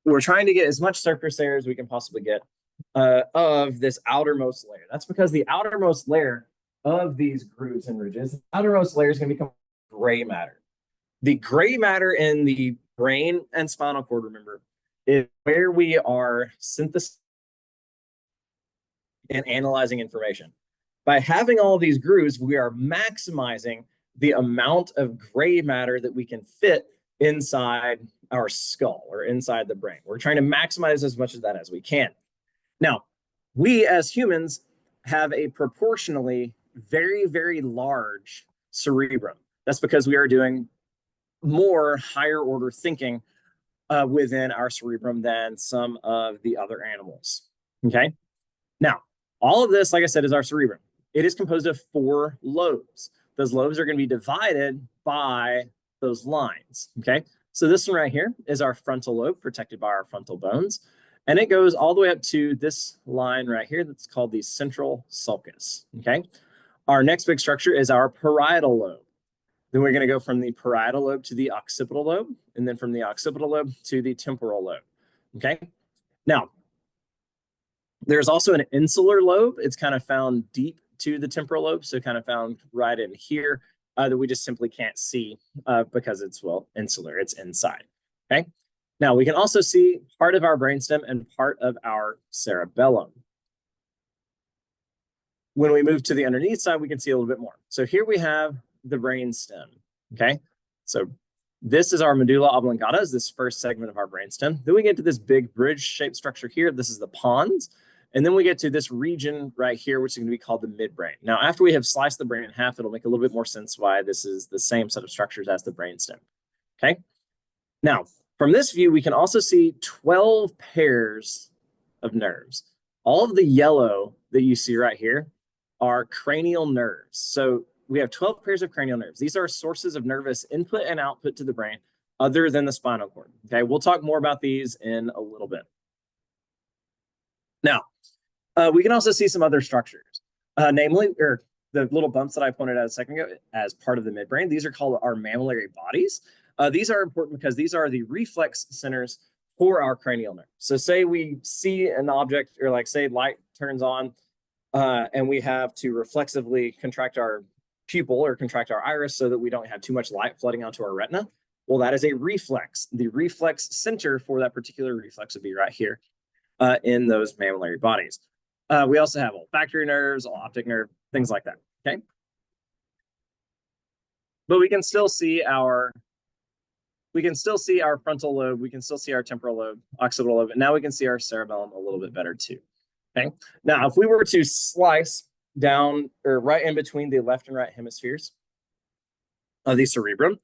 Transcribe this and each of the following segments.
we're trying to get as much surface area as we can possibly get of this outermost layer. That's because the outermost layer of these grooves and ridges, the outermost layer is going to become gray matter. The gray matter in the brain and spinal cord, remember, is where we are synthesizing and analyzing information. By having all of these grooves, we are maximizing the amount of gray matter that we can fit inside our skull or inside the brain. We're trying to maximize as much of that as we can. Now, we as humans have a proportionally very, very large cerebrum. That's because we are doing more higher order thinking within our cerebrum than some of the other animals. Okay. Now, all of this, like I said, is our cerebrum. It is composed of 4 lobes. Those lobes are going to be divided by those lines. Okay. So this one right here is our frontal lobe, protected by our frontal bones. And it goes all the way up to this line right here that's called the central sulcus. Okay. Our next big structure is our parietal lobe. Then we're going to go from the parietal lobe to the occipital lobe, and then from the occipital lobe to the temporal lobe. Okay. Now, there's also an insular lobe. It's kind of found deep to the temporal lobe, so kind of found right in here that we just simply can't see because it's, well, insular. It's inside. Okay. Now, we can also see part of our brainstem and part of our cerebellum. When we move to the underneath side, we can see a little bit more. So here we have the brainstem. Okay. So this is our medulla oblongata, is this first segment of our brainstem. Then we get to this big bridge-shaped structure here. This is the pons. And then we get to this region right here, which is going to be called the midbrain. Now, after we have sliced the brain in half, it'll make a little bit more sense why this is the same set of structures as the brainstem. Okay. Now, from this view, we can also see 12 pairs of nerves. All of the yellow that you see right here are cranial nerves. So we have 12 pairs of cranial nerves. These are sources of nervous input and output to the brain other than the spinal cord. Okay, we'll talk more about these in a little bit. Now, we can also see some other structures, namely, or the little bumps that I pointed out a second ago as part of the midbrain. These are called our mammillary bodies. These are important because these are the reflex centers for our cranial nerve. So say we see an object, or like say light turns on and we have to reflexively contract our pupil or contract our iris so that we don't have too much light flooding onto our retina. Well, that is a reflex. The reflex center for that particular reflex would be right here in those mammillary bodies. We also have olfactory nerves, optic nerve, things like that. Okay. But we can still see our frontal lobe, we can still see our temporal lobe, occipital lobe, and now we can see our cerebellum a little bit better too. Okay. Now, if we were to slice down or right in between the left and right hemispheres of the cerebrum,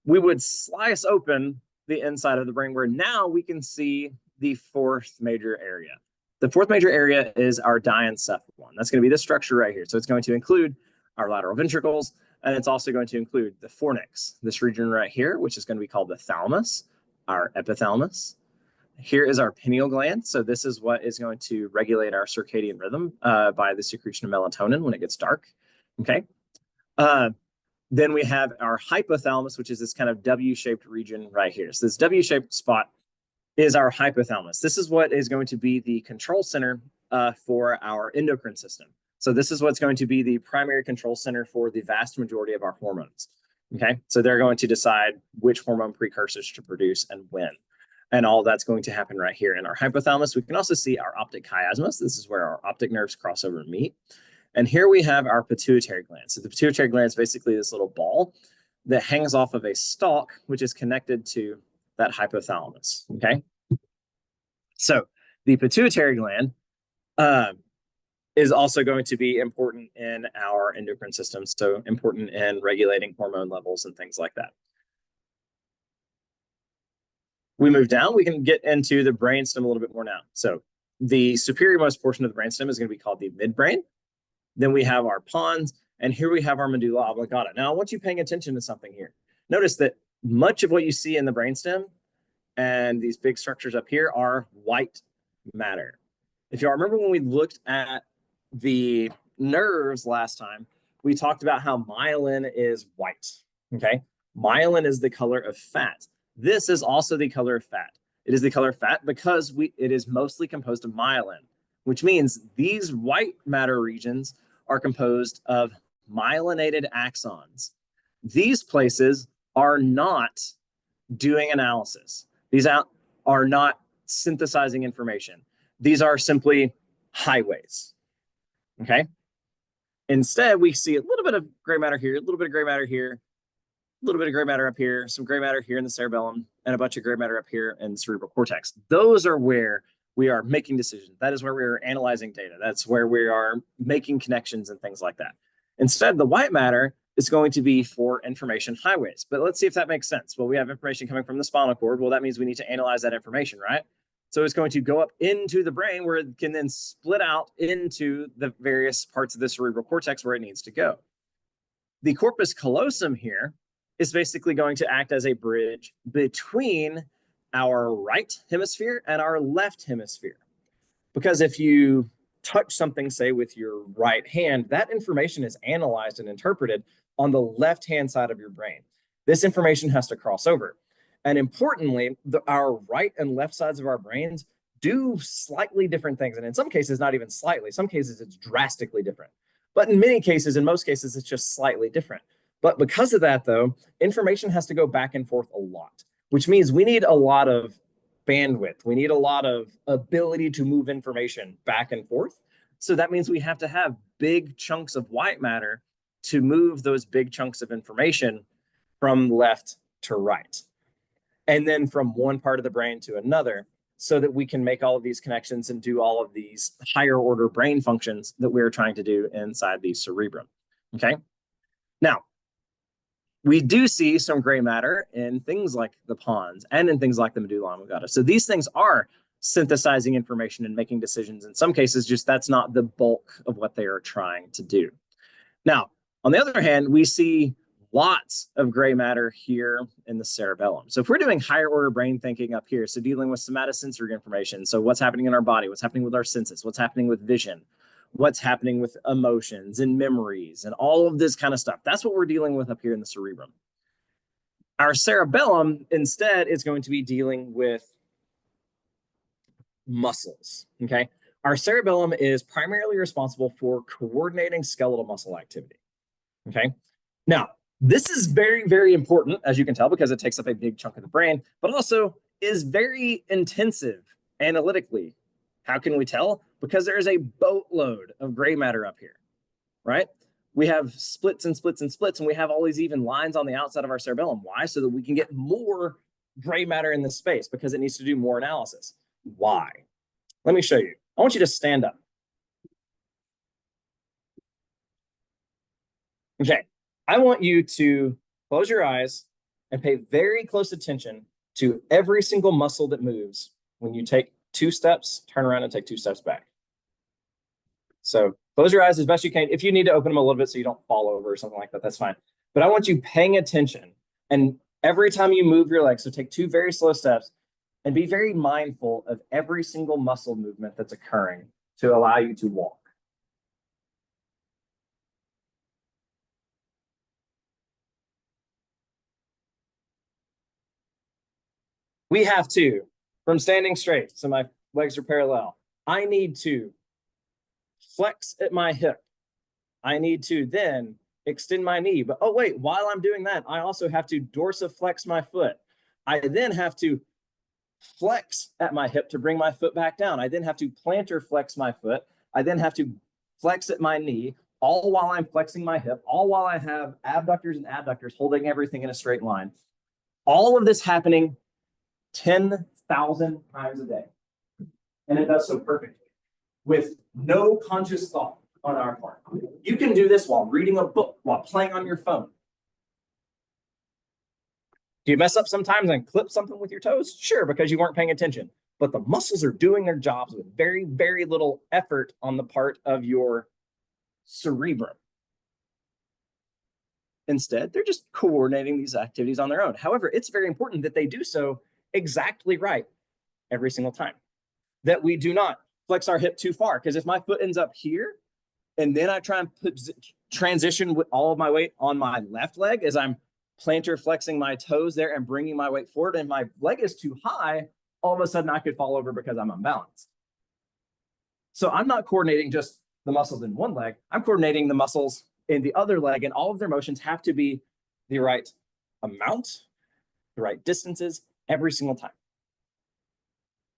we would slice open the inside of the brain, where now we can see the 4th major area. The 4th major area is our diencephalon. That's going to be this structure right here. So it's going to include our lateral ventricles, and it's also going to include the fornix, this region right here, which is going to be called the thalamus, our epithalamus. Here is our pineal gland. So this is what is going to regulate our circadian rhythm by the secretion of melatonin when it gets dark. Okay. Then we have our hypothalamus, which is this kind of W-shaped region right here. So this W-shaped spot is our hypothalamus. This is what is going to be the control center for our endocrine system. So this is what's going to be the primary control center for the vast majority of our hormones. Okay, so they're going to decide which hormone precursors to produce and when. And all that's going to happen right here in our hypothalamus. We can also see our optic chiasmus. This is where our optic nerves cross over and meet. And here we have our pituitary gland. So the pituitary gland is basically this little ball that hangs off of a stalk, which is connected to that hypothalamus. Okay. So the pituitary gland is also going to be important in our endocrine system. So important in regulating hormone levels and things like that. We move down, we can get into the brainstem a little bit more now. So the superiormost portion of the brainstem is going to be called the midbrain. Then we have our pons, and here we have our medulla oblongata. Now, I want you paying attention to something here. Notice that much of what you see in the brainstem and these big structures up here are white matter. If y'all remember when we looked at the nerves last time, we talked about how myelin is white. Okay, myelin is the color of fat. This is also the color of fat. It is the color fat because it is mostly composed of myelin, which means these white matter regions are composed of myelinated axons. These places are not doing analysis. These are not synthesizing information. These are simply highways. Okay. Instead, we see a little bit of gray matter here, a little bit of gray matter here, a little bit of gray matter up here, some gray matter here in the cerebellum, and a bunch of gray matter up here in the cerebral cortex. Those are where we are making decisions. That is where we are analyzing data. That's where we are making connections and things like that. Instead, the white matter is going to be for information highways. But let's see if that makes sense. Well, we have information coming from the spinal cord. Well, that means we need to analyze that information, right? So it's going to go up into the brain where it can then split out into the various parts of the cerebral cortex where it needs to go. The corpus callosum here is basically going to act as a bridge between our right hemisphere and our left hemisphere. Because if you touch something, say, with your right hand, that information is analyzed and interpreted on the left-hand side of your brain. This information has to cross over. And importantly, our right and left sides of our brains do slightly different things. And in some cases, not even slightly. Some cases, it's drastically different. But in many cases, in most cases, it's just slightly different. But because of that, though, information has to go back and forth a lot, which means we need a lot of bandwidth. We need a lot of ability to move information back and forth. So that means we have to have big chunks of white matter to move those big chunks of information from left to right. And then from one part of the brain to another, so that we can make all of these connections and do all of these higher order brain functions that we're trying to do inside the cerebrum. Okay. Now, we do see some gray matter in things like the pons and in things like the medulla oblongata. So these things are synthesizing information and making decisions. In some cases, just that's not the bulk of what they are trying to do. Now, on the other hand, we see lots of gray matter here in the cerebellum. So if we're doing higher order brain thinking up here, so dealing with somatosensory information, so what's happening in our body, what's happening with our senses, what's happening with vision, what's happening with emotions and memories and all of this kind of stuff. That's what we're dealing with up here in the cerebrum. Our cerebellum instead is going to be dealing with muscles, okay? Our cerebellum is primarily responsible for coordinating skeletal muscle activity, okay? Now, this is very, very important, as you can tell, because it takes up a big chunk of the brain, but also is very intensive analytically. How can we tell? Because there is a boatload of gray matter up here, right? We have splits and splits and splits, and we have all these even lines on the outside of our cerebellum. Why? So that we can get more gray matter in this space, because it needs to do more analysis. Why? Let me show you. I want you to stand up. Okay. I want you to close your eyes and pay very close attention to every single muscle that moves when you take 2 steps, turn around and take 2 steps back. So close your eyes as best you can. If you need to open them a little bit so you don't fall over or something like that, that's fine. But I want you paying attention. And every time you move your legs, so take 2 very slow steps and be very mindful of every single muscle movement that's occurring to allow you to walk. We have to, from standing straight, so my legs are parallel, I need to flex at my hip. I need to then extend my knee. But oh wait, while I'm doing that, I also have to dorsiflex my foot. I then have to flex at my hip to bring my foot back down. I then have to plantar flex my foot. I then have to flex at my knee, all while I'm flexing my hip, all while I have abductors and adductors holding everything in a straight line. All of this happening 10,000 times a day. And it does so perfectly with no conscious thought on our part. You can do this while reading a book, while playing on your phone. Do you mess up sometimes and clip something with your toes? Sure, because you weren't paying attention. But the muscles are doing their jobs with very, very little effort on the part of your cerebrum. Instead, they're just coordinating these activities on their own. However, it's very important that they do so exactly right every single time. That we do not flex our hip too far, because if my foot ends up here and then I try and transition with all of my weight on my left leg as I'm plantar flexing my toes there and bringing my weight forward and my leg is too high, all of a sudden I could fall over because I'm unbalanced. So I'm not coordinating just the muscles in one leg, I'm coordinating the muscles in the other leg, and all of their motions have to be the right amount, the right distances every single time.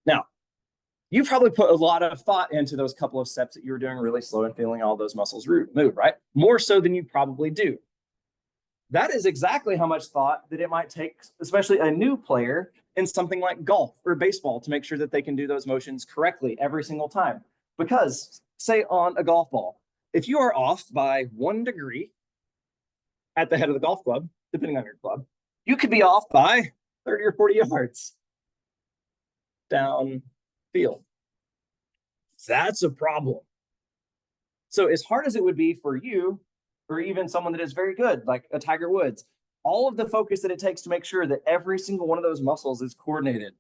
Now, you probably put a lot of thought into those couple of steps that you were doing really slow and feeling all those muscles move, right? More so than you probably do. That is exactly how much thought that it might take, especially a new player in something like golf or baseball, to make sure that they can do those motions correctly every single time. Because, say on a golf ball, if you are off by 1 degree at the head of the golf club, depending on your club, you could be off by 30 or 40 yards downfield. That's a problem. So as hard as it would be for you, or even someone that is very good, like a Tiger Woods, all of the focus that it takes to make sure that every single one of those muscles is coordinated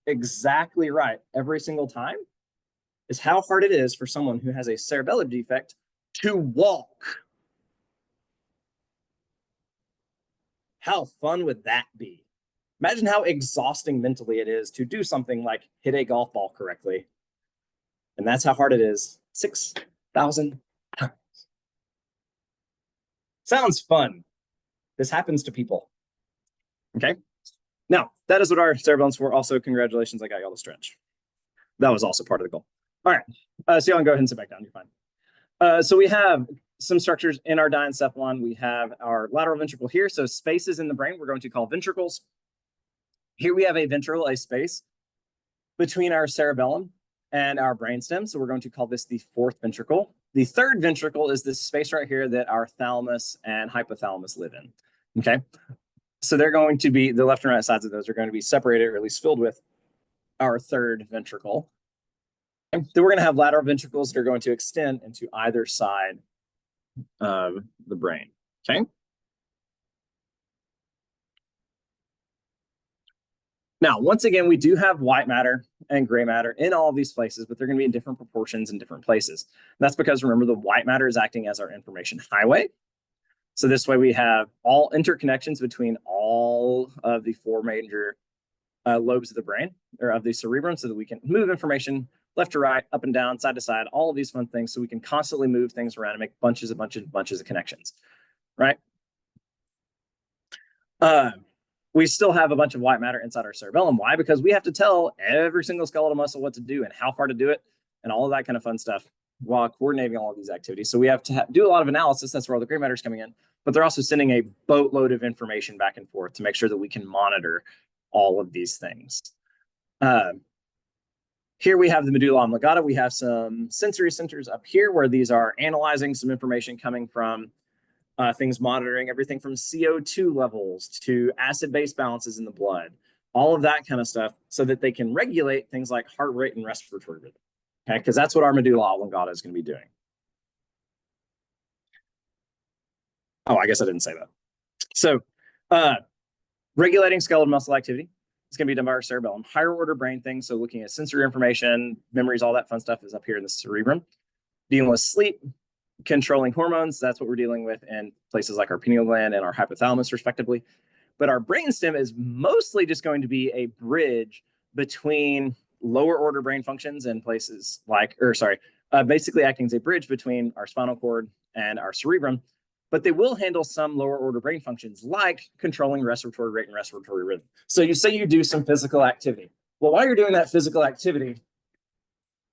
exactly right every single time is how hard it is for someone who has a cerebellar defect to walk. How fun would that be? Imagine how exhausting mentally it is to do something like hit a golf ball correctly. And that's how hard it is 6,000 times. Sounds fun. This happens to people. Okay. Now, that is what our cerebellum's for. Also, congratulations, I got y'all the stretch. That was also part of the goal. All right. So y'all can go ahead and sit back down. You're fine. So we have some structures in our diencephalon. We have our lateral ventricle here. So spaces in the brain we're going to call ventricles. Here we have a ventricle, a space between our cerebellum and our brainstem. So we're going to call this the fourth ventricle. The third ventricle is this space right here that our thalamus and hypothalamus live in. Okay. So they're going to be, the left and right sides of those are going to be separated, or at least filled with our third ventricle. And then we're going to have lateral ventricles that are going to extend into either side of the brain. Okay. Now, once again, we do have white matter and gray matter in all of these places, but they're going to be in different proportions in different places. And that's because, remember, the white matter is acting as our information highway. So this way we have all interconnections between all of the four major lobes of the brain, or of the cerebrum, so that we can move information left to right, up and down, side to side, all of these fun things, so we can constantly move things around and make bunches of connections, right? We still have a bunch of white matter inside our cerebellum. Why? Because we have to tell every single skeletal muscle what to do and how far to do it and all of that kind of fun stuff while coordinating all of these activities. So we have to do a lot of analysis. That's where all the gray matter is coming in. But they're also sending a boatload of information back and forth to make sure that we can monitor all of these things. Here we have the medulla oblongata. We have some sensory centers up here where these are analyzing some information coming from things monitoring everything from CO2 levels to acid-base balances in the blood, all of that kind of stuff, so that they can regulate things like heart rate and respiratory rhythm. Okay, because that's what our medulla oblongata is going to be doing. Oh, I guess I didn't say that. So regulating skeletal muscle activity is going to be done by our cerebellum. Higher order brain things, so looking at sensory information, memories, all that fun stuff is up here in the cerebrum. Dealing with sleep, controlling hormones, that's what we're dealing with in places like our pineal gland and our hypothalamus, respectively. But our brainstem is mostly just going to be a bridge between lower order brain functions and places like, basically acting as a bridge between our spinal cord and our cerebrum. But they will handle some lower order brain functions like controlling respiratory rate and respiratory rhythm. So you say you do some physical activity. Well, while you're doing that physical activity,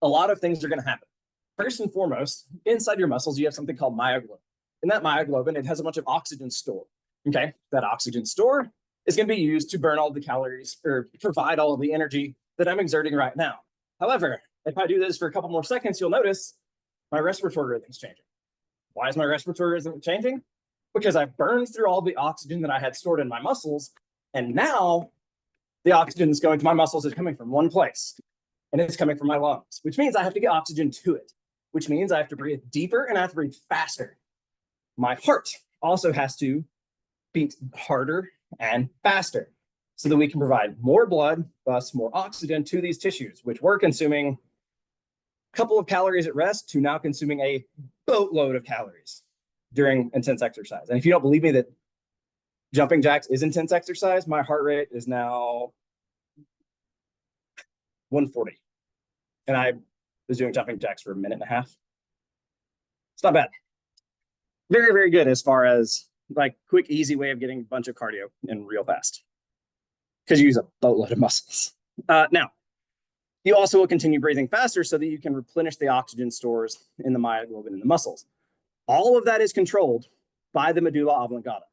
a lot of things are going to happen. First and foremost, inside your muscles, you have something called myoglobin. And that myoglobin, it has a bunch of oxygen stored. Okay, that oxygen store is going to be used to burn all the calories or provide all of the energy that I'm exerting right now. However, if I do this for a couple more seconds, you'll notice my respiratory rhythm is changing. Why is my respiratory rhythm changing? Because I burned through all the oxygen that I had stored in my muscles, and now the oxygen is going to my muscles is coming from one place, and it's coming from my lungs, which means I have to get oxygen to it, which means I have to breathe deeper and I have to breathe faster. My heart also has to beat harder and faster so that we can provide more blood, thus more oxygen to these tissues, which we're consuming a couple of calories at rest to now consuming a boatload of calories during intense exercise. And if you don't believe me that jumping jacks is intense exercise, my heart rate is now 140. And I was doing jumping jacks for a minute and a half. It's not bad. Very, very good as far as like quick, easy way of getting a bunch of cardio and real fast. Because you use a boatload of muscles. Now, you also will continue breathing faster so that you can replenish the oxygen stores in the myoglobin in the muscles. All of that is controlled by the medulla oblongata.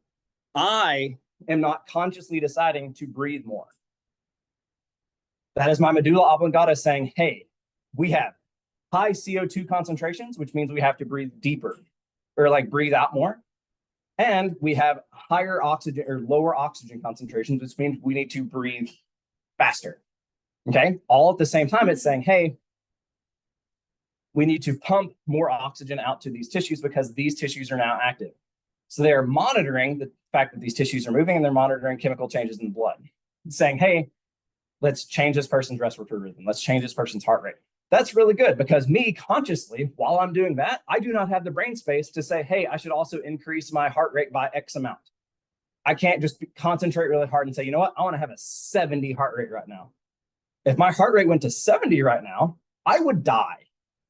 I am not consciously deciding to breathe more. That is my medulla oblongata saying, hey, we have high CO2 concentrations, which means we have to breathe deeper or like breathe out more. And we have higher oxygen or lower oxygen concentrations, which means we need to breathe faster. Okay, all at the same time, it's saying, hey, we need to pump more oxygen out to these tissues because these tissues are now active. So they're monitoring the fact that these tissues are moving and they're monitoring chemical changes in the blood. It's saying, hey, let's change this person's respiratory rhythm. Let's change this person's heart rate. That's really good because me consciously, while I'm doing that, I do not have the brain space to say, hey, I should also increase my heart rate by X amount. I can't just concentrate really hard and say, you know what, I want to have a 70 heart rate right now. If my heart rate went to 70 right now, I would die.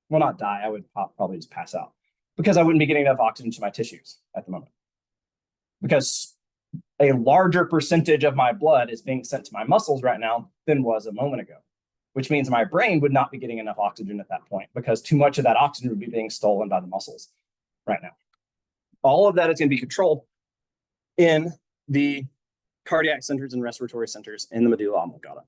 Well, not die, I would probably just pass out because I wouldn't be getting enough oxygen to my tissues at the moment. Because a larger percentage of my blood is being sent to my muscles right now than was a moment ago, which means my brain would not be getting enough oxygen at that point because too much of that oxygen would be being stolen by the muscles right now. All of that is going to be controlled in the cardiac centers and respiratory centers in the medulla oblongata.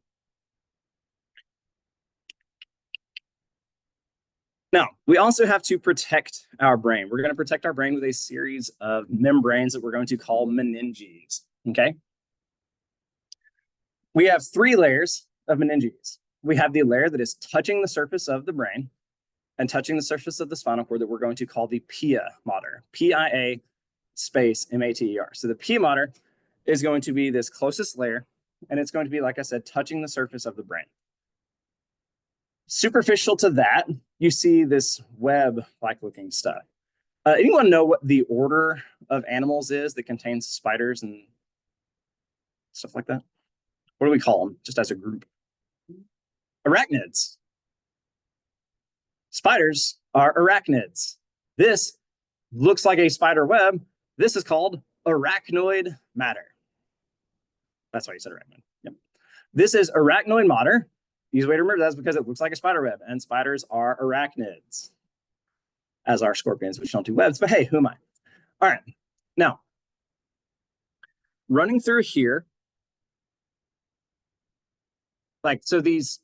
Now, we also have to protect our brain. We're going to protect our brain with a series of membranes that we're going to call meninges, okay? We have 3 layers of meninges. We have the layer that is touching the surface of the brain and touching the surface of the spinal cord that we're going to call the pia mater, P-I-A space M-A-T-E-R. So the pia mater is going to be this closest layer, and it's going to be, like I said, touching the surface of the brain. Superficial to that, you see this web-like looking stuff. Anyone know what the order of animals is that contains spiders and stuff like that? What do we call them, just as a group? Arachnids. Spiders are arachnids. This looks like a spider web. This is called arachnoid matter. That's why you said arachnid. Yep. This is arachnoid matter. Easy way to remember that is because it looks like a spider web, and spiders are arachnids, as are scorpions, which don't do webs, but hey, who am I? All right, now, running through here, like, so these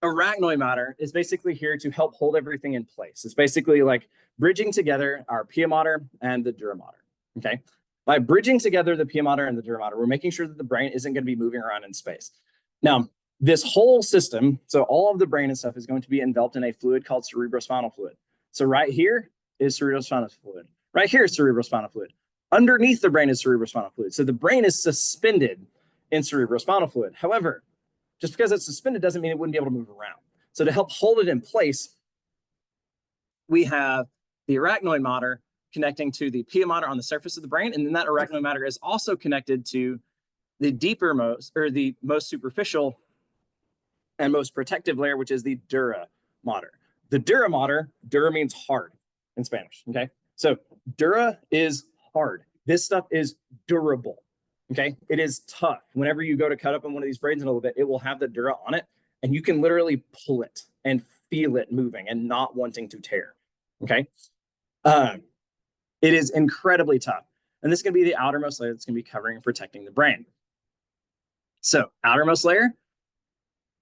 arachnoid matter is basically here to help hold everything in place. It's basically like bridging together our pia mater and the dura mater, okay? By bridging together the pia mater and the dura mater, we're making sure that the brain isn't going to be moving around in space. Now, this whole system, so all of the brain and stuff is going to be enveloped in a fluid called cerebrospinal fluid. So right here is cerebrospinal fluid. Right here is cerebrospinal fluid. Underneath the brain is cerebrospinal fluid. So the brain is suspended in cerebrospinal fluid. However, just because it's suspended doesn't mean it wouldn't be able to move around. So to help hold it in place, we have the arachnoid mater connecting to the pia mater on the surface of the brain. And then that arachnoid mater is also connected to the deepermost, or the most superficial and most protective layer, which is the dura mater. The dura mater, dura means hard in Spanish, okay? So dura is hard. This stuff is durable, okay? It is tough. Whenever you go to cut up on one of these braids in a little bit, it will have the dura on it, and you can literally pull it and feel it moving and not wanting to tear, okay? It is incredibly tough. And this is going to be the outermost layer that's going to be covering and protecting the brain. So outermost layer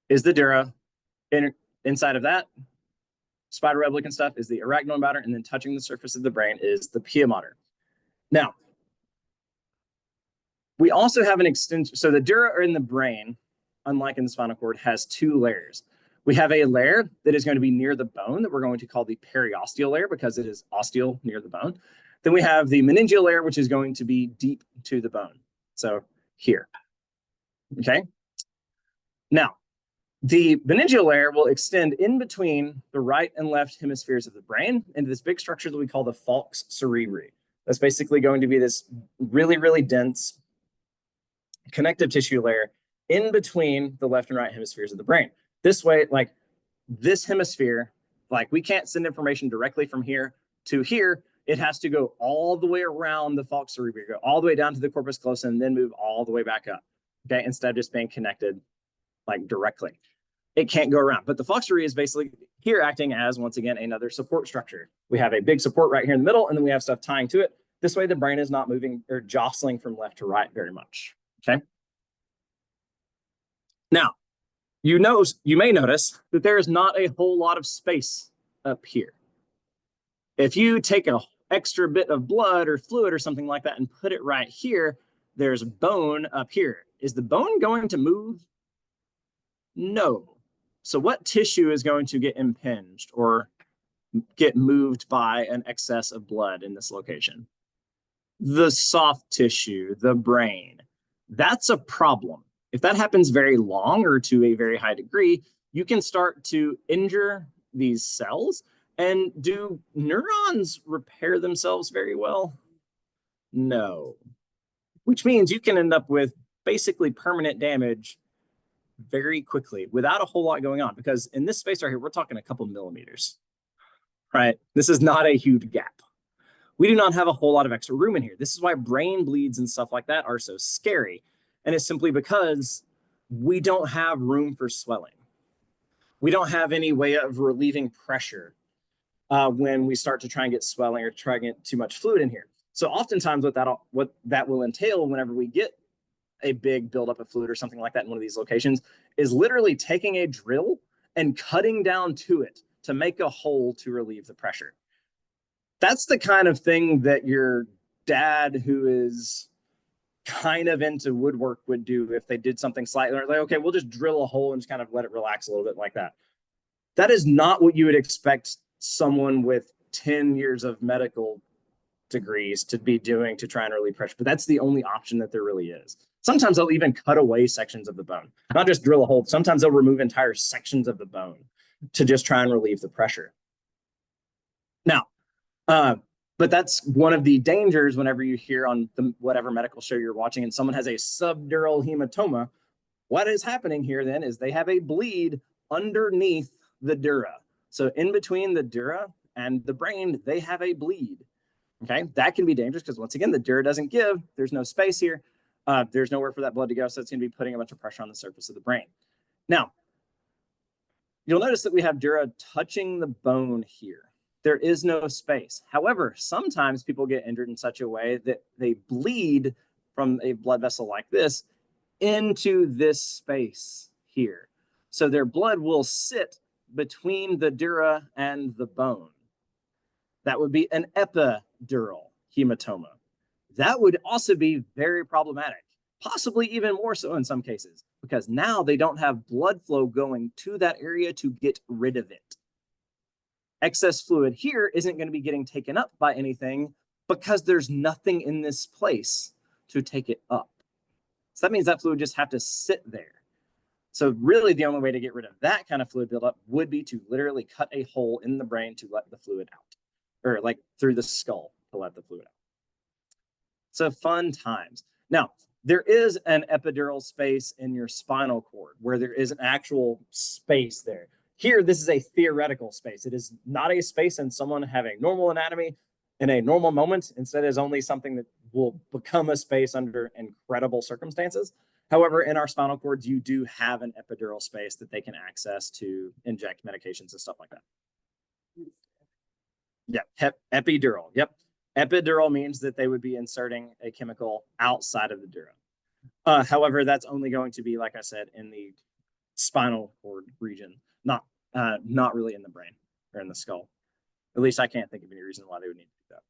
is the dura. Inside of that, spider web looking stuff is the arachnoid mater, and then touching the surface of the brain is the pia mater. Now, we also have an extension. So the dura in the brain, unlike in the spinal cord, has 2 layers. We have a layer that is going to be near the bone that we're going to call the periosteal layer because it is osteal near the bone. Then we have the meningeal layer, which is going to be deep to the bone. So here, okay? Now, the meningeal layer will extend in between the right and left hemispheres of the brain into this big structure that we call the falx cerebri. That's basically going to be this really, really dense connective tissue layer in between the left and right hemispheres of the brain. This way, like this hemisphere, like we can't send information directly from here to here. It has to go all the way around the falx cerebri, go all the way down to the corpus callosum, and then move all the way back up. Okay, instead of just being connected like directly. It can't go around. But the falx cerebri is basically here acting as, once again, another support structure. We have a big support right here in the middle, and then we have stuff tying to it. This way, the brain is not moving or jostling from left to right very much. Okay. Now, you may notice that there is not a whole lot of space up here. If you take an extra bit of blood or fluid or something like that and put it right here, there's bone up here. Is the bone going to move? No. So what tissue is going to get impinged or get moved by an excess of blood in this location? The soft tissue, the brain. That's a problem. If that happens very long or to a very high degree, you can start to injure these cells. And do neurons repair themselves very well? No. Which means you can end up with basically permanent damage very quickly without a whole lot going on, because in this space right here, we're talking a couple millimeters, right? This is not a huge gap. We do not have a whole lot of extra room in here. This is why brain bleeds and stuff like that are so scary. And it's simply because we don't have room for swelling. We don't have any way of relieving pressure when we start to try and get swelling or try and get too much fluid in here. So oftentimes what that will entail whenever we get a big buildup of fluid or something like that in one of these locations is literally taking a drill and cutting down to it to make a hole to relieve the pressure. That's the kind of thing that your dad, who is kind of into woodwork, would do if they did something slightly like, okay, we'll just drill a hole and just kind of let it relax a little bit like that. That is not what you would expect someone with 10 years of medical degrees to be doing to try and relieve pressure. But that's the only option that there really is. Sometimes they'll even cut away sections of the bone, not just drill a hole. Sometimes they'll remove entire sections of the bone to just try and relieve the pressure. Now, but that's one of the dangers whenever you hear on whatever medical show you're watching and someone has a subdural hematoma. What is happening here then is they have a bleed underneath the dura. So in between the dura and the brain, they have a bleed. Okay, that can be dangerous because once again, the dura doesn't give. There's no space here. There's nowhere for that blood to go. So it's going to be putting a bunch of pressure on the surface of the brain. Now, you'll notice that we have dura touching the bone here. There is no space. However, sometimes people get injured in such a way that they bleed from a blood vessel like this into this space here. So their blood will sit between the dura and the bone. That would be an epidural hematoma. That would also be very problematic, possibly even more so in some cases, because now they don't have blood flow going to that area to get rid of it. Excess fluid here isn't going to be getting taken up by anything because there's nothing in this place to take it up. So that means that fluid just have to sit there. So really the only way to get rid of that kind of fluid buildup would be to literally cut a hole in the brain to let the fluid out, or like through the skull to let the fluid out. So fun times. Now, there is an epidural space in your spinal cord where there is an actual space there. Here, this is a theoretical space. It is not a space in someone having normal anatomy in a normal moment. Instead, it is only something that will become a space under incredible circumstances. However, in our spinal cords, you do have an epidural space that they can access to inject medications and stuff like that. Yeah, epidural. Yep. Epidural means that they would be inserting a chemical outside of the dura. However, that's only going to be, like I said, in the spinal cord region, not really in the brain or in the skull. At least I can't think of any reason why they would need to do that.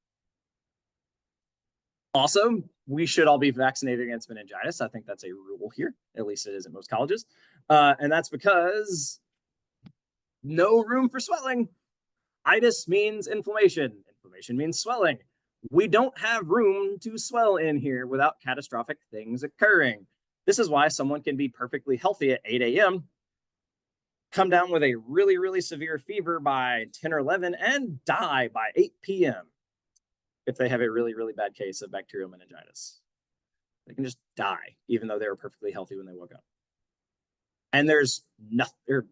Also, we should all be vaccinated against meningitis. I think that's a rule here. At least it is at most colleges. And that's because no room for swelling. Itis means inflammation. Inflammation means swelling. We don't have room to swell in here without catastrophic things occurring. This is why someone can be perfectly healthy at 8 a.m., come down with a really, really severe fever by 10 or 11, and die by 8 p.m. if they have a really, really bad case of bacterial meningitis. They can just die, even though they were perfectly healthy when they woke up. And there's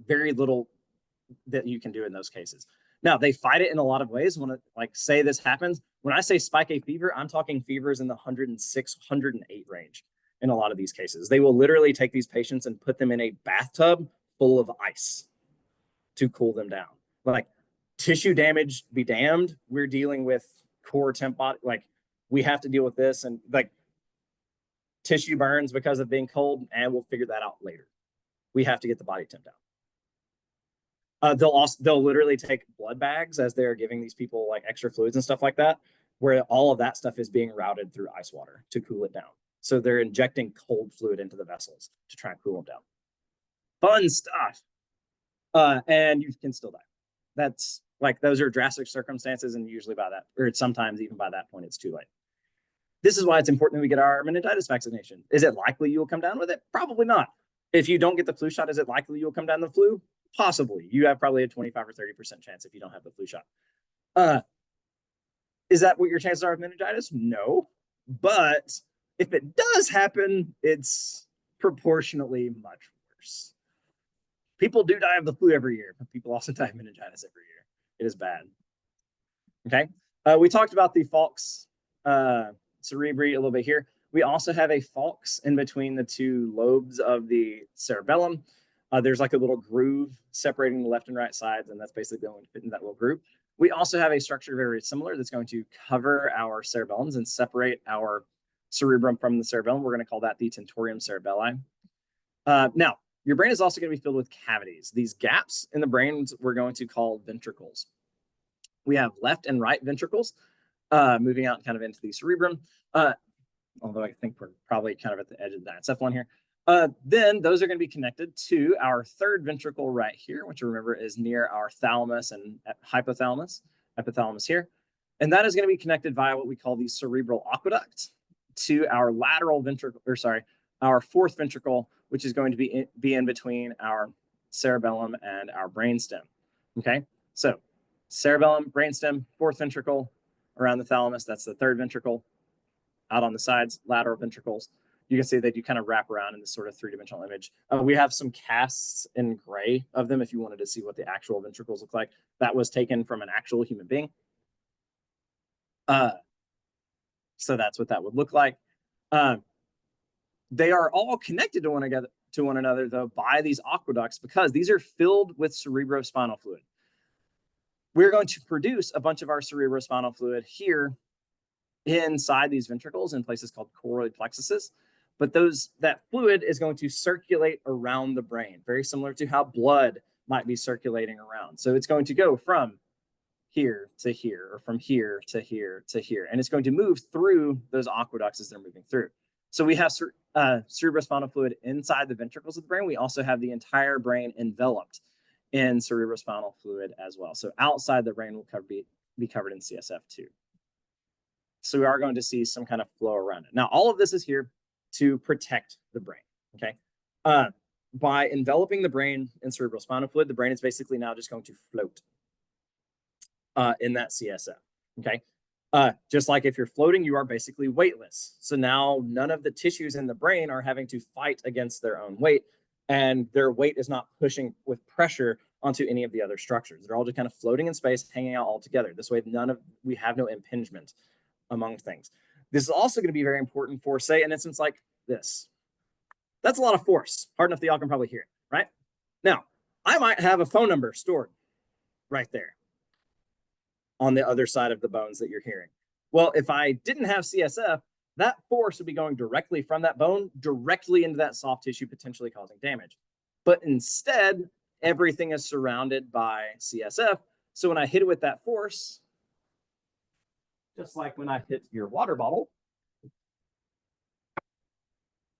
very little that you can do in those cases. Now, they fight it in a lot of ways. When like say this happens, when I say spike A fever, I'm talking fevers in the 106, 108 range in a lot of these cases. They will literally take these patients and put them in a bathtub full of ice to cool them down. Like, tissue damage be damned. We're dealing with core temp body. Like, we have to deal with this, and like tissue burns because of being cold, and we'll figure that out later. We have to get the body temp down. They'll literally take blood bags as they're giving these people like extra fluids and stuff like that, where all of that stuff is being routed through ice water to cool it down. So they're injecting cold fluid into the vessels to try and cool them down. Fun stuff. And you can still die. That's like, those are drastic circumstances, and usually by that, or sometimes even by that point, it's too late. This is why it's important that we get our meningitis vaccination. Is it likely you'll come down with it? Probably not. If you don't get the flu shot, is it likely you'll come down with the flu? Possibly. You have probably a 25 or 30% chance if you don't have the flu shot. Is that what your chances are of meningitis? No. But if it does happen, it's proportionately much worse. People do die of the flu every year, but people also die of meningitis every year. It is bad. Okay. We talked about the falx cerebri a little bit here. We also have a falx in between the two lobes of the cerebellum. There's like a little groove separating the left and right sides, and that's basically going to fit in that little groove. We also have a structure very similar that's going to cover our cerebellums and separate our cerebrum from the cerebellum. We're going to call that the tentorium cerebelli. Now, your brain is also going to be filled with cavities. These gaps in the brain we're going to call ventricles. We have left and right ventricles moving out kind of into the cerebrum. Although I think we're probably kind of at the edge of that diencephalon here. Then those are going to be connected to our third ventricle right here, which remember is near our thalamus and hypothalamus here. And that is going to be connected via what we call the cerebral aqueduct to our lateral ventricle, or sorry, our fourth ventricle, which is going to be in between our cerebellum and our brainstem. Okay, so cerebellum, brainstem, fourth ventricle around the thalamus, that's the third ventricle. Out on the sides, lateral ventricles. You can see that you kind of wrap around in this sort of three-dimensional image. We have some casts in gray of them if you wanted to see what the actual ventricles look like. That was taken from an actual human being. So that's what that would look like. They are all connected to one another, though, by these aqueducts, because these are filled with cerebrospinal fluid. We're going to produce a bunch of our cerebrospinal fluid here inside these ventricles in places called choroid plexuses. But that fluid is going to circulate around the brain, very similar to how blood might be circulating around. So it's going to go from here to here, or from here to here to here, and it's going to move through those aqueducts as they're moving through. So we have cerebrospinal fluid inside the ventricles of the brain. We also have the entire brain enveloped in cerebrospinal fluid as well. So outside the brain will be covered in CSF too. So we are going to see some kind of flow around it. Now, all of this is here to protect the brain, okay? By enveloping the brain in cerebrospinal fluid, the brain is basically now just going to float in that CSF, okay? Just like if you're floating, you are basically weightless. So now none of the tissues in the brain are having to fight against their own weight, and their weight is not pushing with pressure onto any of the other structures. They're all just kind of floating in space, hanging out all together. This way, we have no impingement among things. This is also going to be very important for, say, an instance like this. That's a lot of force, hard enough that y'all can probably hear it, right? Now, I might have a phone number stored right there on the other side of the bones that you're hearing. Well, if I didn't have CSF, that force would be going directly from that bone directly into that soft tissue, potentially causing damage. But instead, everything is surrounded by CSF. So when I hit it with that force, just like when I hit your water bottle,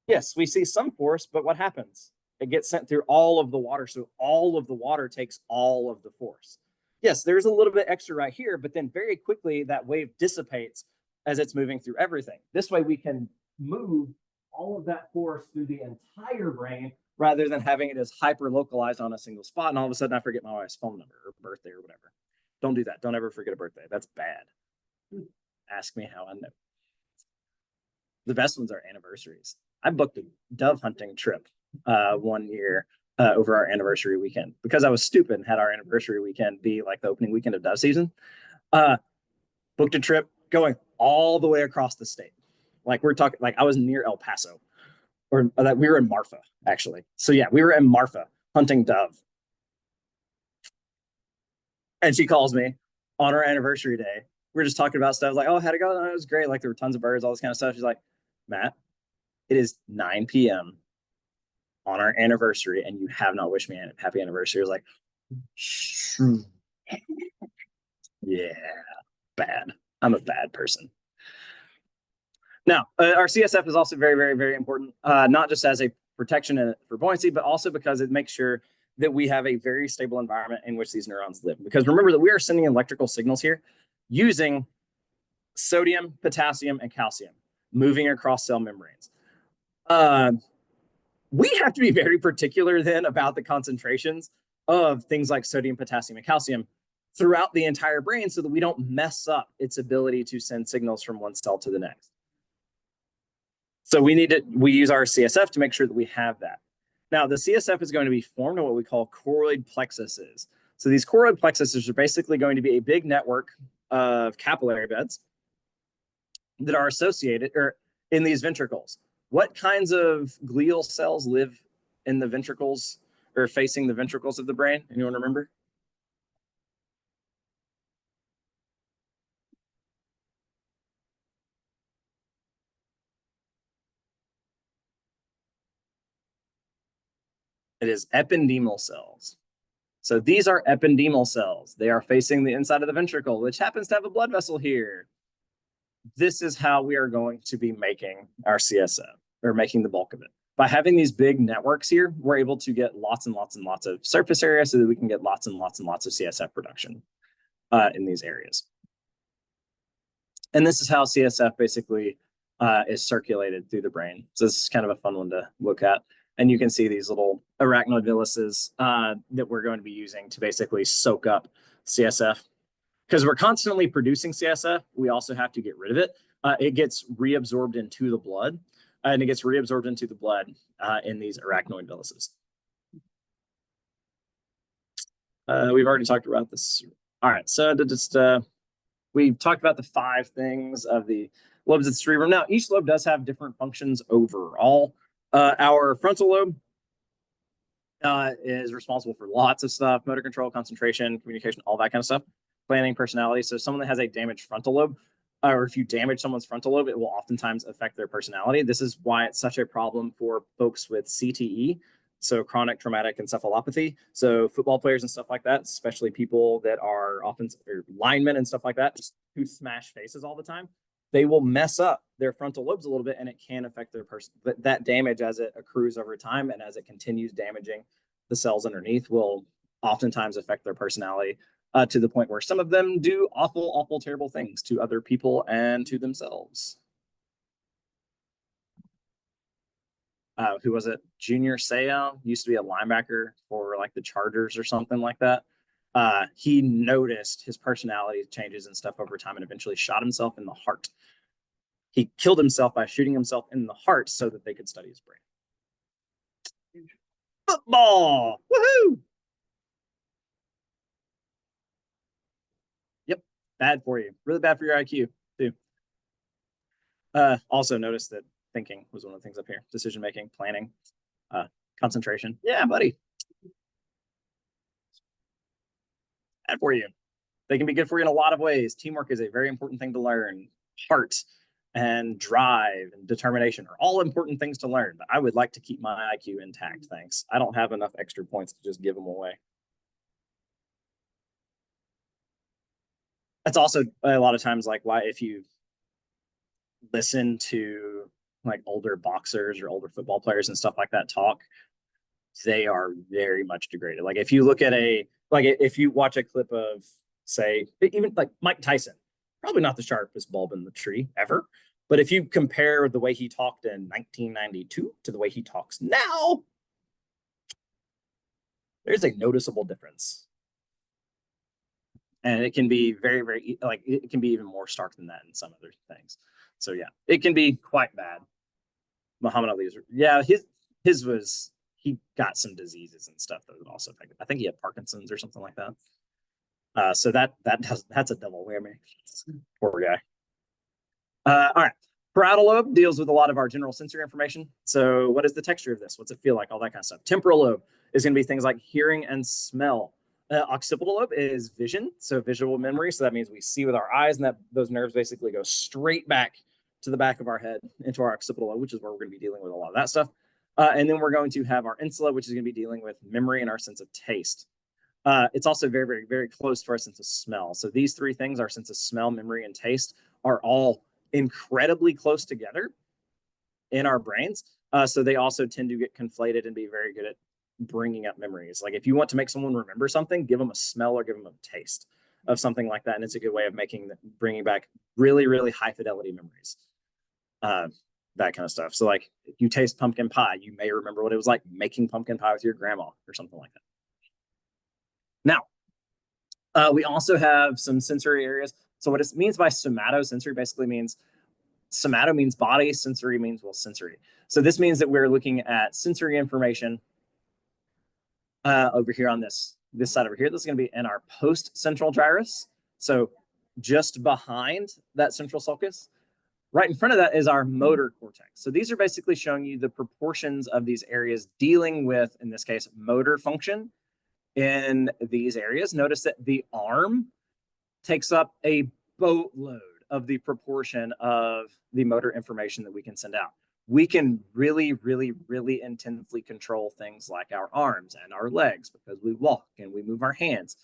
yes, we see some force, but what happens? It gets sent through all of the water, so all of the water takes all of the force. Yes, there's a little bit extra right here, but then very quickly that wave dissipates as it's moving through everything. This way we can move all of that force through the entire brain rather than having it as hyper-localized on a single spot, and all of a sudden I forget my wife's phone number or birthday or whatever. Don't do that. Don't ever forget a birthday. That's bad. Ask me how I know. The best ones are anniversaries. I booked a dove hunting trip one year over our anniversary weekend because I was stupid and had our anniversary weekend be like the opening weekend of dove season. Uh, Booked a trip going all the way across the state. Like we're talking, like I was near El Paso, or that we were in Marfa actually. So yeah, we were in Marfa hunting dove, and she calls me on our anniversary day. We are just talking about stuff like, oh, how'd it go? Oh, it was great. Like there were tons of birds, all this kind of stuff. She's like, Matt, it is 9 p.m. on our anniversary, and you have not wished me a happy anniversary. I was like, yeah, bad. I'm a bad person. Now, our CSF is also very, very, very important, not just as a protection for buoyancy, but also because it makes sure that we have a very stable environment in which these neurons live. Because remember that we are sending electrical signals here using sodium, potassium, and calcium moving across cell membranes. We have to be very particular then about the concentrations of things like sodium, potassium, and calcium throughout the entire brain so that we don't mess up its ability to send signals from one cell to the next. So we use our CSF to make sure that we have that. Now, the CSF is going to be formed in what we call choroid plexuses. So these choroid plexuses are basically going to be a big network of capillary beds that are associated or in these ventricles. What kinds of glial cells live in the ventricles or facing the ventricles of the brain? Anyone remember? It is ependymal cells. So these are ependymal cells. They are facing the inside of the ventricle, which happens to have a blood vessel here. This is how we are going to be making our CSF, or making the bulk of it. By having these big networks here, we're able to get lots and lots and lots of surface area so that we can get lots and lots and lots of CSF production in these areas. And this is how CSF basically is circulated through the brain. So this is kind of a fun one to look at. And you can see these little arachnoid villuses that we're going to be using to basically soak up CSF. Because we're constantly producing CSF, we also have to get rid of it. It gets reabsorbed into the blood, and it gets reabsorbed into the blood in these arachnoid villuses. We've already talked about this. All right, so we've talked about the 5 things of the lobes of the cerebrum. Now, each lobe does have different functions overall. Our frontal lobe is responsible for lots of stuff: motor control, concentration, communication, all that kind of stuff, planning, personality. So someone that has a damaged frontal lobe, or if you damage someone's frontal lobe, it will oftentimes affect their personality. This is why it's such a problem for folks with CTE, so chronic traumatic encephalopathy. So football players and stuff like that, especially people that are offensive or linemen and stuff like that, just who smash faces all the time, they will mess up their frontal lobes a little bit, and it can affect their person. But that damage, as it accrues over time and as it continues damaging the cells underneath, will oftentimes affect their personality to the point where some of them do awful, awful, terrible things to other people and to themselves. Who was it? Junior Seau used to be a linebacker for like the Chargers or something like that. He noticed his personality changes and stuff over time and eventually shot himself in the heart. He killed himself by shooting himself in the heart so that they could study his brain. Football! Woohoo! Yep, bad for you. Really bad for your IQ, too. Also notice that thinking was one of the things up here. Decision making, planning, concentration. Yeah, buddy. Bad for you. They can be good for you in a lot of ways. Teamwork is a very important thing to learn. Heart and drive and determination are all important things to learn, but I would like to keep my IQ intact, thanks. I don't have enough extra points to just give them away. That's also a lot of times like why if you listen to like older boxers or older football players and stuff like that talk, they are very much degraded. Like if you look at if you watch a clip of, say, even like Mike Tyson, probably not the sharpest bulb in the tree ever, but if you compare the way he talked in 1992 to the way he talks now, there's a noticeable difference. And it can be very, very, like, it can be even more stark than that in some other things. So yeah, it can be quite bad. Muhammad Ali's, yeah, his was, he got some diseases and stuff that would also affect it. I think he had Parkinson's or something like that. So that's a double whammy. Poor guy. All right. Parietal lobe deals with a lot of our general sensory information. So what is the texture of this? What's it feel like? All that kind of stuff. Temporal lobe is going to be things like hearing and smell. Occipital lobe is vision, so visual memory. So that means we see with our eyes, and that those nerves basically go straight back to the back of our head into our occipital lobe, which is where we're going to be dealing with a lot of that stuff. And then we're going to have our insula, which is going to be dealing with memory and our sense of taste. It's also very, very, very close to our sense of smell. So these three things, our sense of smell, memory, and taste, are all incredibly close together in our brains. So they also tend to get conflated and be very good at bringing up memories. Like if you want to make someone remember something, give them a smell or give them a taste of something like that. And it's a good way of bringing back really, really high fidelity memories. That kind of stuff. So like if you taste pumpkin pie, you may remember what it was like making pumpkin pie with your grandma or something like that. Now, we also have some sensory areas. So what it means by somatosensory basically means somato means body, sensory means, well, sensory. So this means that we're looking at sensory information over here on this side over here. This is going to be in our post-central gyrus. So just behind that central sulcus. Right in front of that is our motor cortex. So these are basically showing you the proportions of these areas dealing with, in this case, motor function in these areas. Notice that the arm takes up a boatload of the proportion of the motor information that we can send out. We can really, really, really intensely control things like our arms and our legs because we walk and we move our hands.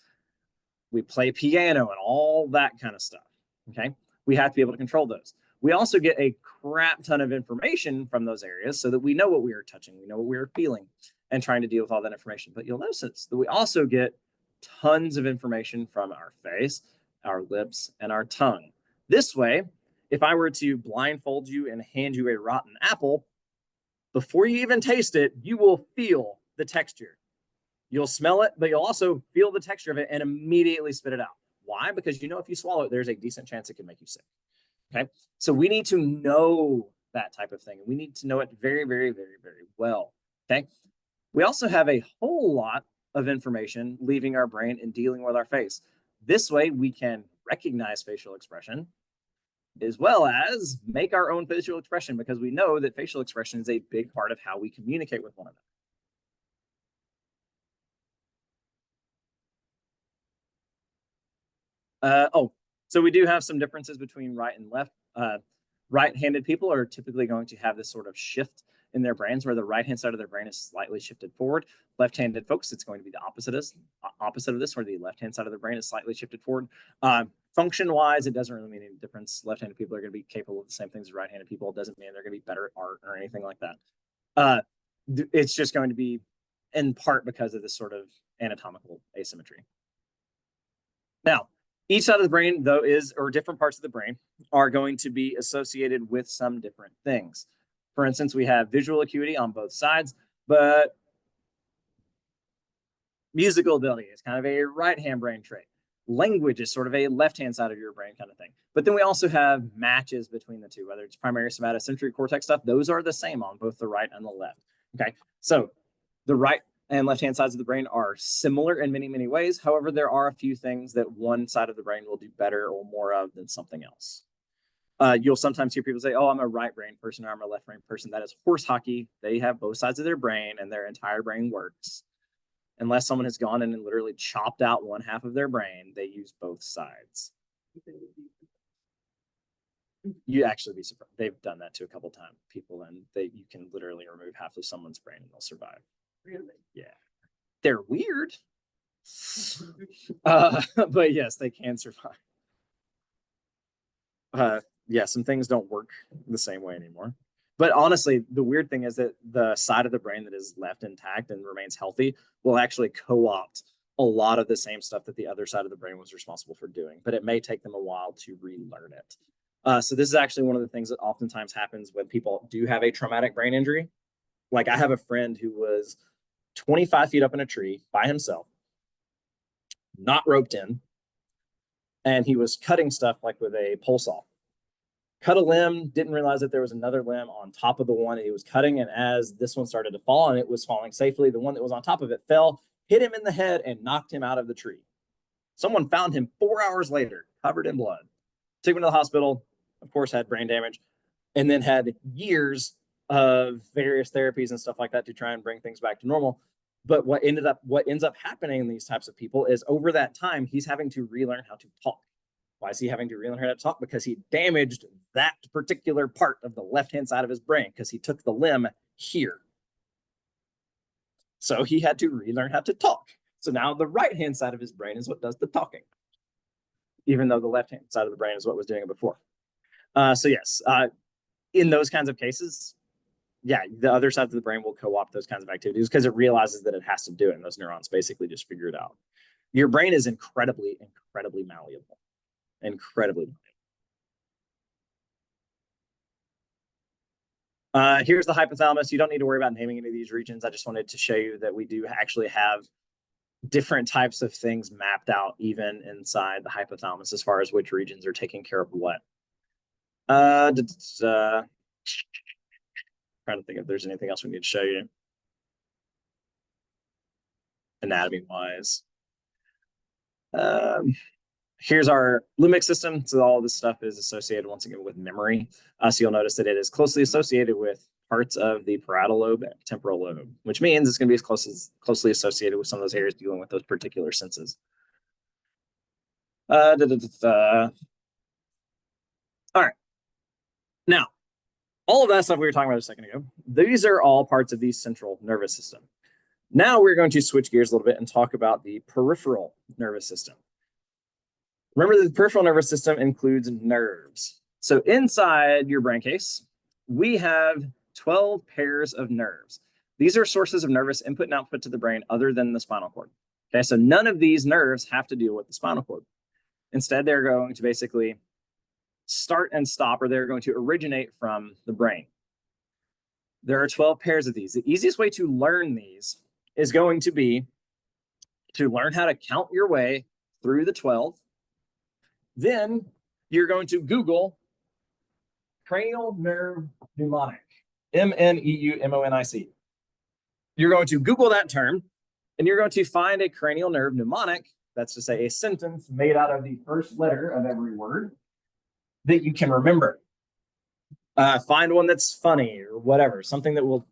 We play piano and all that kind of stuff, okay? We have to be able to control those. We also get a crap ton of information from those areas so that we know what we are touching, we know what we are feeling, and trying to deal with all that information. But you'll notice that we also get tons of information from our face, our lips, and our tongue. This way, if I were to blindfold you and hand you a rotten apple, before you even taste it, you will feel the texture. You'll smell it, but you'll also feel the texture of it and immediately spit it out. Why? Because you know if you swallow it, there's a decent chance it can make you sick. Okay, so we need to know that type of thing. We need to know it very, very, very, very well. Okay, we also have a whole lot of information leaving our brain and dealing with our face. This way, we can recognize facial expression as well as make our own facial expression because we know that facial expression is a big part of how we communicate with one another. So we do have some differences between right and left. Right-handed people are typically going to have this sort of shift in their brains where the right-hand side of their brain is slightly shifted forward. Left-handed folks, it's going to be the opposite of this, where the left-hand side of the brain is slightly shifted forward. Function-wise, it doesn't really mean any difference. Left-handed people are going to be capable of the same things as right-handed people. It doesn't mean they're going to be better at art or anything like that. It's just going to be in part because of this sort of anatomical asymmetry. Now, each side of the brain, though, or different parts of the brain are going to be associated with some different things. For instance, we have visual acuity on both sides, but musical ability is kind of a right-hand brain trait. Language is sort of a left-hand side of your brain kind of thing. But then we also have matches between the two, whether it's primary somatosensory cortex stuff, those are the same on both the right and the left. Okay, so the right and left-hand sides of the brain are similar in many, many ways. However, there are a few things that one side of the brain will do better or more of than something else. You'll sometimes hear people say, oh, I'm a right brain person or I'm a left brain person. That is horse hockey. They have both sides of their brain and their entire brain works. Unless someone has gone in and literally chopped out one half of their brain, they use both sides. You'd actually be surprised. They've done that to a couple times, people, and you can literally remove half of someone's brain and they'll survive. Really? Yeah. They're weird. But yes, they can survive. Yeah, some things don't work the same way anymore. But honestly, the weird thing is that the side of the brain that is left intact and remains healthy will actually co-opt a lot of the same stuff that the other side of the brain was responsible for doing, but it may take them a while to relearn it. So this is actually one of the things that oftentimes happens when people do have a traumatic brain injury. Like I have a friend who was 25 feet up in a tree by himself, not roped in, and he was cutting stuff like with a pole saw. cut a limb, didn't realize that there was another limb on top of the one he was cutting. And as this one started to fall and it was falling safely, the one that was on top of it fell, hit him in the head, and knocked him out of the tree. Someone found him 4 hours later, covered in blood, took him to the hospital, of course, had brain damage, and then had years of various therapies and stuff like that to try and bring things back to normal. But what ends up happening in these types of people is over that time, he's having to relearn how to talk. Why is he having to relearn how to talk? Because he damaged that particular part of the left-hand side of his brain because he took the limb here. So he had to relearn how to talk. So now the right-hand side of his brain is what does the talking, even though the left-hand side of the brain is what was doing it before. So yes, in those kinds of cases, yeah, the other side of the brain will co-opt those kinds of activities because it realizes that it has to do it, and those neurons basically just figure it out. Your brain is incredibly, incredibly malleable. Incredibly malleable. Here's the hypothalamus. You don't need to worry about naming any of these regions. I just wanted to show you that we do actually have different types of things mapped out even inside the hypothalamus as far as which regions are taking care of what. Trying to think if there's anything else we need to show you anatomy wise. Here's our limbic system. So all this stuff is associated once again with memory. So you'll notice that it is closely associated with parts of the parietal lobe and temporal lobe, which means it's going to be closely associated with some of those areas dealing with those particular senses. All right. Now, all of that stuff we were talking about a second ago, these are all parts of the central nervous system. Now we're going to switch gears a little bit and talk about the peripheral nervous system. Remember that the peripheral nervous system includes nerves. So inside your brain case, we have 12 pairs of nerves. These are sources of nervous input and output to the brain other than the spinal cord. Okay, so none of these nerves have to deal with the spinal cord. Instead, they're going to basically start and stop, or they're going to originate from the brain. There are 12 pairs of these. The easiest way to learn these is going to be to learn how to count your way through the 12. Then you're going to Google cranial nerve mnemonic, MNEUMONIC. You're going to Google that term, and you're going to find a cranial nerve mnemonic, that's to say a sentence made out of the first letter of every word that you can remember. Find one that's funny or whatever, something that will,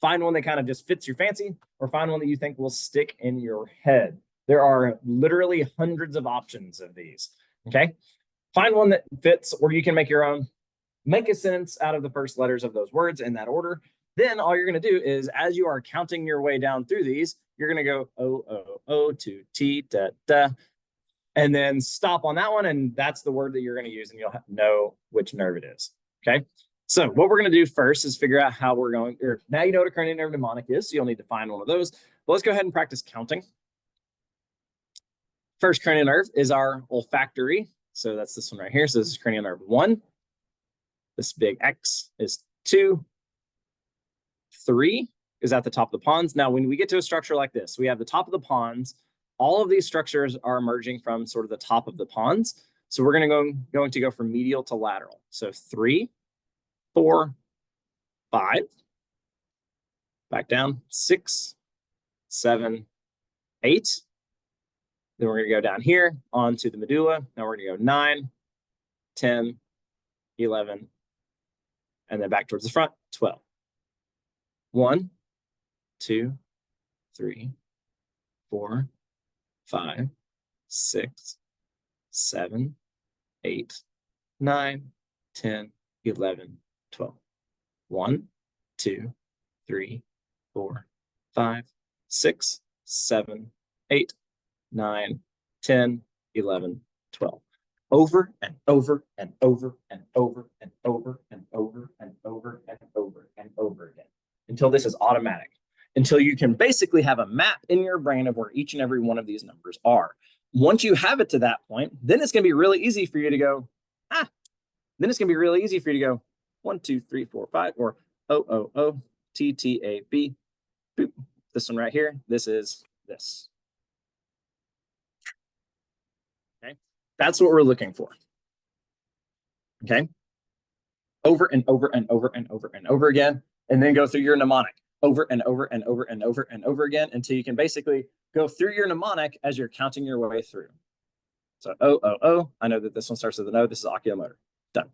find one that kind of just fits your fancy, or find one that you think will stick in your head. There are literally hundreds of options of these, okay? Find one that fits, or you can make your own. Make a sentence out of the first letters of those words in that order. Then all you're going to do is, as you are counting your way down through these, you're going to go O, O, O to T, da, da, and then stop on that one, and that's the word that you're going to use, and you'll know which nerve it is, okay? So what we're going to do first is figure out how we're going, or now you know what a cranial nerve mnemonic is, so you'll need to find one of those. But let's go ahead and practice counting. First cranial nerve is our olfactory. So that's this one right here. So this is cranial nerve 1. This big X is 2. 3 is at the top of the pons. Now, when we get to a structure like this, we have the top of the pons. All of these structures are emerging from sort of the top of the pons. So we're going to go from medial to lateral. So 3, 4, 5. Back down, 6, 7, 8. Then we're going to go down here onto the medulla. Now we're going to go 9, 10, 11, and then back towards the front, 12. 1, 2, 3, 4, 5, 6, 7, 8, 9, 10, 11, 12. 1, 2, 3, 4, 5, 6, 7, 8, 9, 10, 11, 12. Over and over and over and over and over and over and over and over and over again until this is automatic, until you can basically have a map in your brain of where each and every one of these numbers are. Once you have it to that point, then it's going to be really easy for you to go, then it's going to be really easy for you to go 1, 2, 3, 4, 5, or O, O, O, T, T, A, B, boop. This one right here, this is this. Okay, that's what we're looking for. Okay, over and over and over and over and over again, and then go through your mnemonic over and over and over and over and over again until you can basically go through your mnemonic as you're counting your way through. So O, O, O. I know that this one starts with an O. This is oculomotor. Done.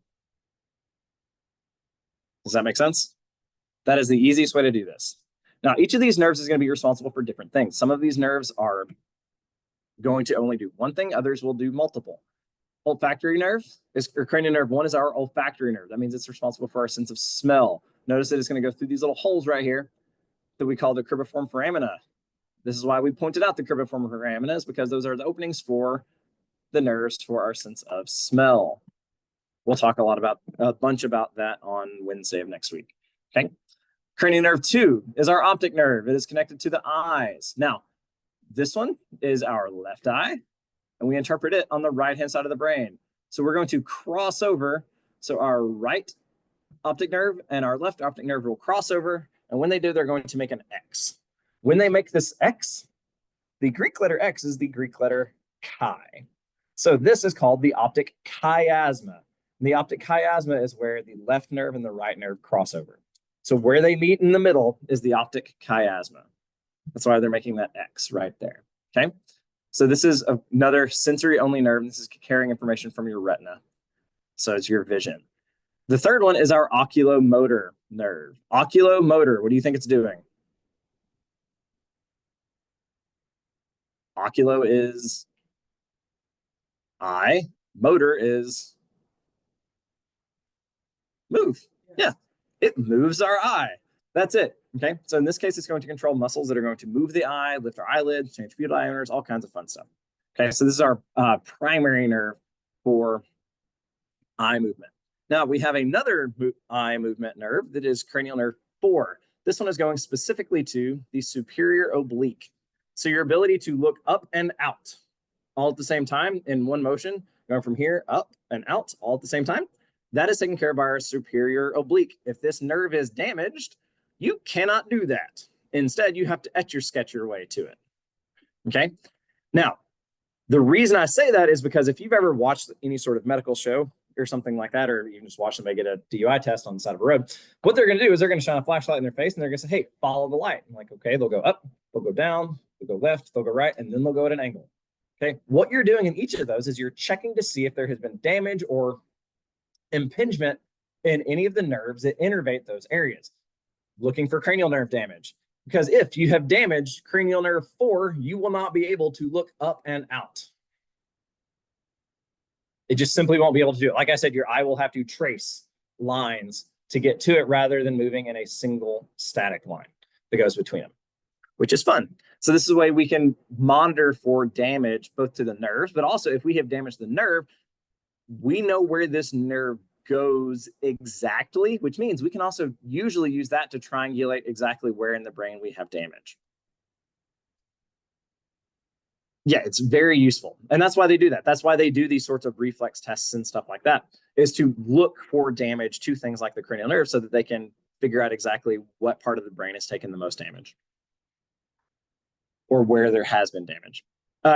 Does that make sense? That is the easiest way to do this. Now, each of these nerves is going to be responsible for different things. Some of these nerves are going to only do one thing. Others will do multiple. Olfactory nerve or cranial nerve 1 is our olfactory nerve. That means it's responsible for our sense of smell. Notice that it's going to go through these little holes right here that we call the cribriform foramina. This is why we pointed out the cribriform foraminas, because those are the openings for the nerves for our sense of smell. We'll talk a bunch about that on Wednesday of next week. Okay. Cranial nerve 2 is our optic nerve. It is connected to the eyes. Now, this one is our left eye, and we interpret it on the right-hand side of the brain. So we're going to cross over. So our right optic nerve and our left optic nerve will cross over. And when they do, they're going to make an X. When they make this X, the Greek letter X is the Greek letter chi. So this is called the optic chiasma. And the optic chiasma is where the left nerve and the right nerve cross over. So where they meet in the middle is the optic chiasma. That's why they're making that X right there. Okay. So this is another sensory-only nerve. This is carrying information from your retina. So it's your vision. The third one is our oculomotor nerve. Oculomotor, what do you think it's doing? Oculo is eye. Motor is move. Yeah, it moves our eye. That's it. Okay, so in this case, it's going to control muscles that are going to move the eye, lift our eyelids, change view diameters, all kinds of fun stuff. Okay, so this is our primary nerve for eye movement. Now, we have another eye movement nerve that is cranial nerve 4. This one is going specifically to the superior oblique. So your ability to look up and out all at the same time in one motion, going from here up and out all at the same time, that is taken care of by our superior oblique. If this nerve is damaged, you cannot do that. Instead, you have to etch-a-sketch your way to it. Okay? Now, the reason I say that is because if you've ever watched any sort of medical show or something like that, or you just watch somebody get a DUI test on the side of a road, what they're going to do is they're going to shine a flashlight in their face and they're going to say, hey, follow the light. I'm like, okay, they'll go up, they'll go down, they'll go left, they'll go right, and then they'll go at an angle. Okay? What you're doing in each of those is you're checking to see if there has been damage or impingement in any of the nerves that innervate those areas. Looking for cranial nerve damage. Because if you have damaged cranial nerve 4, you will not be able to look up and out. It just simply won't be able to do it. Like I said, your eye will have to trace lines to get to it rather than moving in a single static line that goes between them, which is fun. So this is a way we can monitor for damage both to the nerves, but also if we have damaged the nerve, we know where this nerve goes exactly, which means we can also usually use that to triangulate exactly where in the brain we have damage. Yeah, it's very useful. And that's why they do that. That's why they do these sorts of reflex tests and stuff like that, is to look for damage to things like the cranial nerve so that they can figure out exactly what part of the brain has taken the most damage or where there has been damage.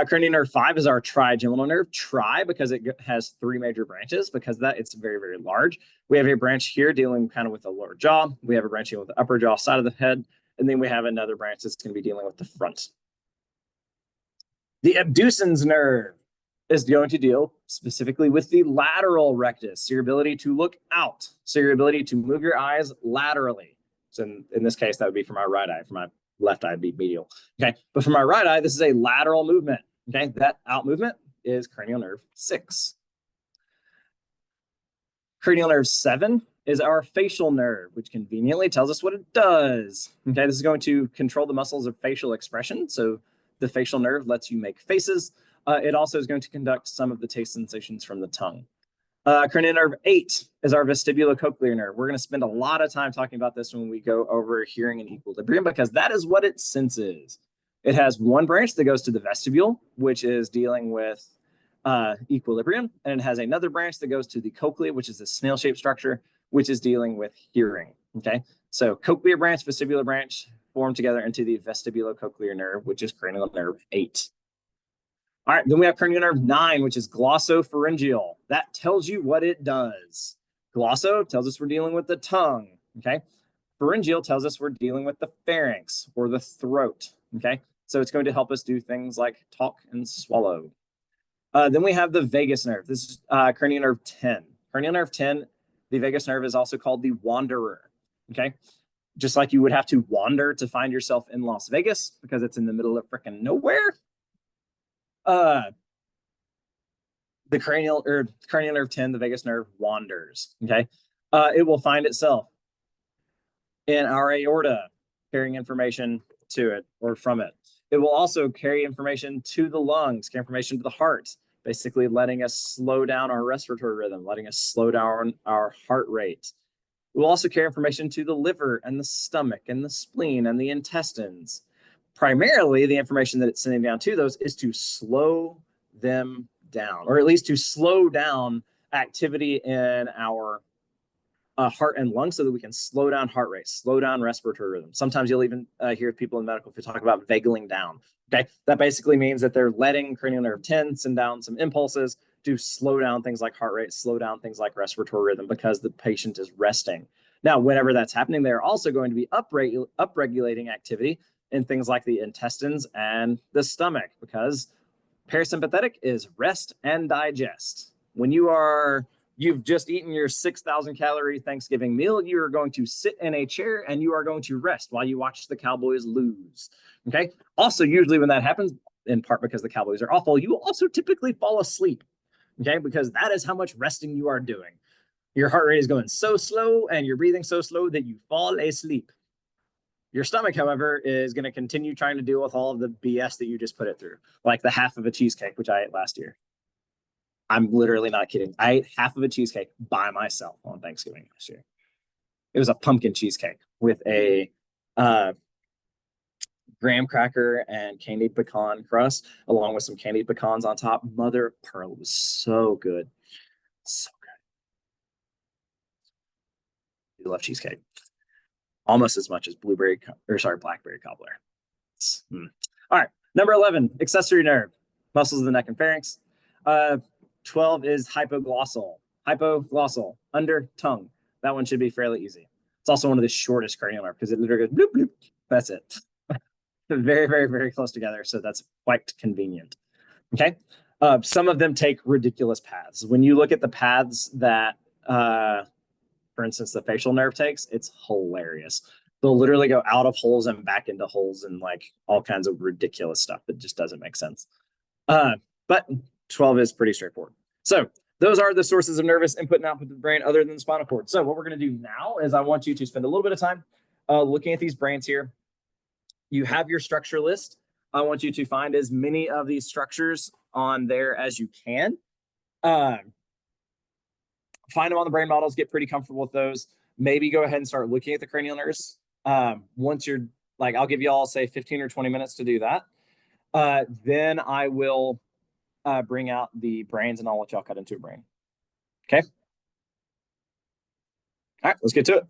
Cranial nerve 5 is our trigeminal nerve. Tri because it has 3 major branches, because that it's very, very large. We have a branch here dealing kind of with the lower jaw. We have a branch dealing with the upper jaw side of the head. And then we have another branch that's going to be dealing with the front. The abducens nerve is going to deal specifically with the lateral rectus, your ability to look out. So your ability to move your eyes laterally. So in this case, that would be for my right eye. For my left eye would be medial. Okay, but for my right eye, this is a lateral movement. Okay, that out movement is cranial nerve 6. Cranial nerve 7 is our facial nerve, which conveniently tells us what it does. Okay, this is going to control the muscles of facial expression. So the facial nerve lets you make faces. It also is going to conduct some of the taste sensations from the tongue. Cranial nerve 8 is our vestibulocochlear nerve. We're going to spend a lot of time talking about this when we go over hearing and equilibrium, because that is what it senses. It has one branch that goes to the vestibule, which is dealing with equilibrium, and it has another branch that goes to the cochlea, which is a snail-shaped structure, which is dealing with hearing. Okay, so cochlear branch, vestibular branch form together into the vestibulocochlear nerve, which is cranial nerve 8. All right, then we have cranial nerve 9, which is glossopharyngeal. That tells you what it does. Glosso tells us we're dealing with the tongue, okay? Pharyngeal tells us we're dealing with the pharynx or the throat, okay? So it's going to help us do things like talk and swallow. Then we have the vagus nerve. This is cranial nerve 10. Cranial nerve 10, the vagus nerve is also called the wanderer, okay? Just like you would have to wander to find yourself in Las Vegas because it's in the middle of freaking nowhere. The cranial nerve 10, the vagus nerve wanders, okay? It will find itself in our aorta, carrying information to it or from it. It will also carry information to the lungs, carry information to the heart, basically letting us slow down our respiratory rhythm, letting us slow down our heart rate. It will also carry information to the liver and the stomach and the spleen and the intestines. Primarily, the information that it's sending down to those is to slow them down, or at least to slow down activity in our heart and lungs so that we can slow down heart rate, slow down respiratory rhythm. Sometimes you'll even hear people in medical field talk about vageling down. Okay, that basically means that they're letting cranial nerve 10 send down some impulses to slow down things like heart rate, slow down things like respiratory rhythm because the patient is resting. Now, whenever that's happening, they're also going to be upregulating activity in things like the intestines and the stomach because parasympathetic is rest and digest. When you've just eaten your 6,000 calorie Thanksgiving meal, you are going to sit in a chair and you are going to rest while you watch the Cowboys lose. Okay. Also, usually when that happens, in part because the Cowboys are awful, you will also typically fall asleep. Okay. Because that is how much resting you are doing. Your heart rate is going so slow and you're breathing so slow that you fall asleep. Your stomach, however, is going to continue trying to deal with all of the BS that you just put it through, like the half of a cheesecake, which I ate last year. I'm literally not kidding. I ate half of a cheesecake by myself on Thanksgiving last year. It was a pumpkin cheesecake with a graham cracker and candied pecan crust, along with some candied pecans on top. Mother of pearl, it was so good. So good. I love cheesecake. Almost as much as blackberry cobbler. All right, number 11, accessory nerve, muscles of the neck and pharynx. 12 is hypoglossal. Hypoglossal, under tongue. That one should be fairly easy. It's also one of the shortest cranial nerve because it literally goes bloop, bloop. That's it. Very, very, very close together. So that's quite convenient. Okay. Some of them take ridiculous paths. When you look at the paths that, for instance, the facial nerve takes, it's hilarious. They'll literally go out of holes and back into holes and like all kinds of ridiculous stuff that just doesn't make sense. But 12 is pretty straightforward. So those are the sources of nervous input and output of the brain other than the spinal cord. So what we're going to do now is I want you to spend a little bit of time looking at these brains here. You have your structure list. I want you to find as many of these structures on there as you can. Find them on the brain models, get pretty comfortable with those. Maybe go ahead and start looking at the cranial nerves. Once you're like, I'll give you all say 15 or 20 minutes to do that. Then I will bring out the brains and I'll let y'all cut into a brain. Okay. All right, let's get to it.